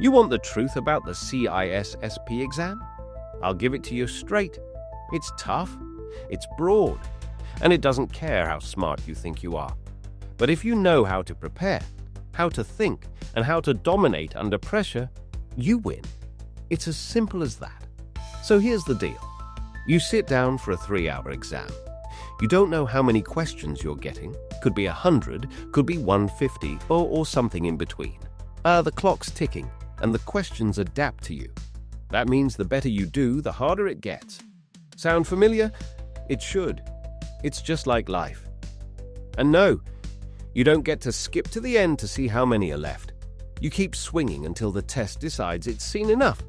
You want the truth about the CISSP exam? I'll give it to you straight. It's tough, it's broad, and it doesn't care how smart you think you are. But if you know how to prepare, how to think, and how to dominate under pressure, you win. It's as simple as that. So here's the deal. You sit down for a 3-hour exam. You don't know how many questions you're getting. Could be 100, could be 150, or something in between. The clock's ticking, and the questions adapt to you. That means the better you do, the harder it gets. Sound familiar? It should. It's just like life. And no, you don't get to skip to the end to see how many are left. You keep swinging until the test decides it's seen enough.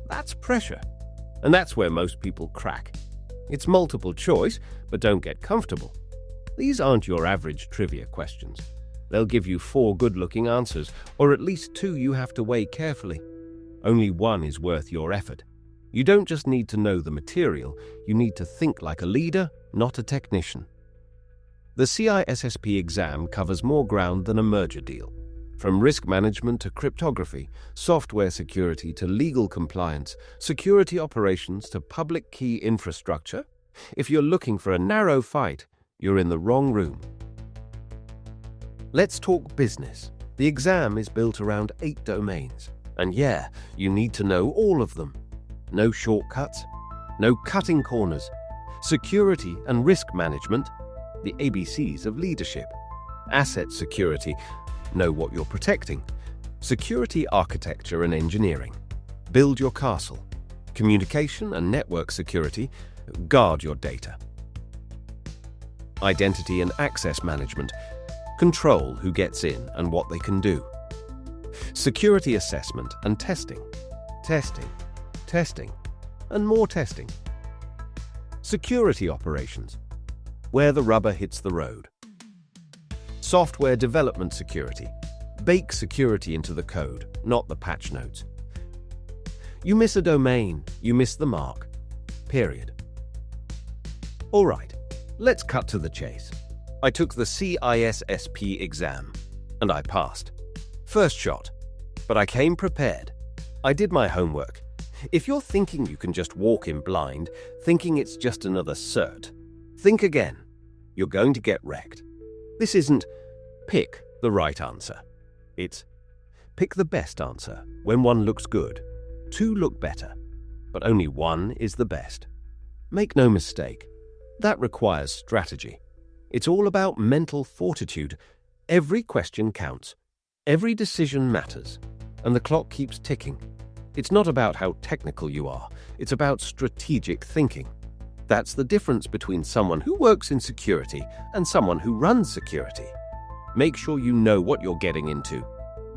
That's pressure. And that's where most people crack. It's multiple choice, but don't get comfortable. These aren't your average trivia questions. They'll give you 4 good-looking answers, or at least 2 you have to weigh carefully. Only one is worth your effort. You don't just need to know the material, you need to think like a leader, not a technician. The CISSP exam covers more ground than a merger deal. From risk management to cryptography, software security to legal compliance, security operations to public key infrastructure, if you're looking for a narrow fight, you're in the wrong room. Let's talk business. The exam is built around 8 domains. And yeah, you need to know all of them. No shortcuts, no cutting corners. Security and risk management, the ABCs of leadership. Asset security, know what you're protecting. Security architecture and engineering, build your castle. Communication and network security, guard your data. Identity and access management, control who gets in and what they can do. Security assessment and testing. Testing, and more testing. Security operations, where the rubber hits the road. Software development security, bake security into the code, not the patch notes. You miss a domain, you miss the mark. Period. All right, let's cut to the chase. I took the CISSP exam, and I passed. First shot. But I came prepared. I did my homework. If you're thinking you can just walk in blind, thinking it's just another cert, think again. You're going to get wrecked. This isn't pick the right answer. It's pick the best answer when one looks good. 2 look better, but only one is the best. Make no mistake, that requires strategy. It's all about mental fortitude. Every question counts. Every decision matters. And the clock keeps ticking. It's not about how technical you are. It's about strategic thinking. That's the difference between someone who works in security and someone who runs security. Make sure you know what you're getting into.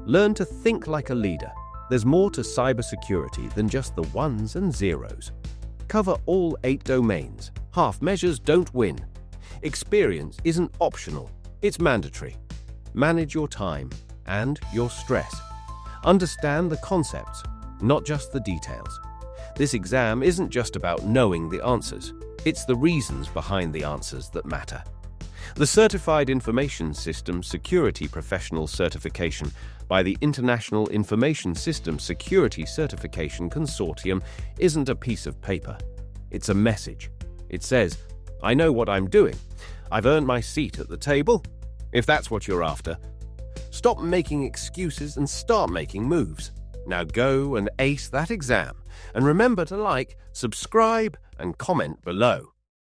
Learn to think like a leader. There's more to cybersecurity than just the ones and zeros. Cover all 8 domains. Half measures don't win. Experience isn't optional. It's mandatory. Manage your time and your stress. Understand the concepts, not just the details. This exam isn't just about knowing the answers. It's the reasons behind the answers that matter. The Certified Information Systems Security Professional Certification by the International Information Systems Security Certification Consortium isn't a piece of paper. It's a message. It says, I know what I'm doing. I've earned my seat at the table. If that's what you're after, stop making excuses and start making moves. Now go and ace that exam. And remember to like, subscribe, and comment below.